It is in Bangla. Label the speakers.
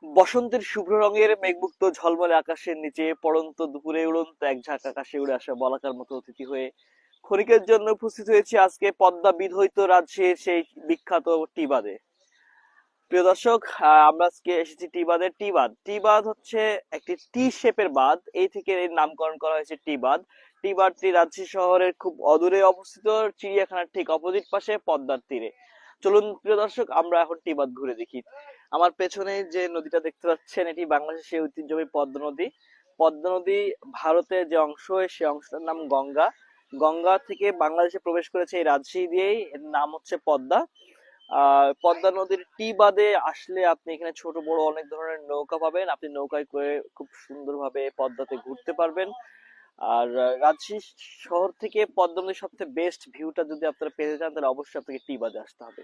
Speaker 1: বসন্তের শুভ্র রঙের মেঘমুক্ত ঝলমলে আকাশের নিচে পড়ন্ত দুপুরে উড়ন্ত এক ঝাঁক আকাশে উড়ে আসা বলাকার মতো অতিথি হয়ে ক্ষণিকের জন্য উপস্থিত হয়েছি আজকে পদ্মা বিধৌত রাজশাহীর সেই বিখ্যাত টি বাঁধে। প্রিয় দর্শক, আমরা আজকে এসেছি টি বাঁধে। টি বাঁধ হচ্ছে একটি টি শেপের বাঁধ, এই থেকে এর নামকরণ করা হয়েছে টি বাঁধ। টি বাঁধটি রাজশাহী শহরের খুব অদূরে অবস্থিত, চিড়িয়াখানার ঠিক অপোজিট পাশে পদ্মার তীরে। চলুন প্রিয় দর্শক, আমরা এখন টি বাঁধ ঘুরে দেখি। আমার পেছনে যে নদীটা দেখতে পাচ্ছেন, এটি বাংলাদেশের সেই ঐতিহ্যবাহী পদ্মা নদী। পদ্মা নদী ভারতের যে অংশ, সেই অংশটার নাম গঙ্গা। গঙ্গা থেকে বাংলাদেশে প্রবেশ করেছে এই রাজশাহী দিয়েই, এর নাম হচ্ছে পদ্মা। পদ্মা নদীর টি বাদে আসলে আপনি এখানে ছোট বড় অনেক ধরনের নৌকা পাবেন, আপনি নৌকায় করে খুব সুন্দরভাবে পদ্মাতে ঘুরতে পারবেন। আর রাজশাহী শহর থেকে পদ্মা নদীর সবচেয়ে বেস্ট ভিউটা যদি আপনারা পেতে চান, তাহলে অবশ্যই আপনাকে টি বাদে আসতে হবে।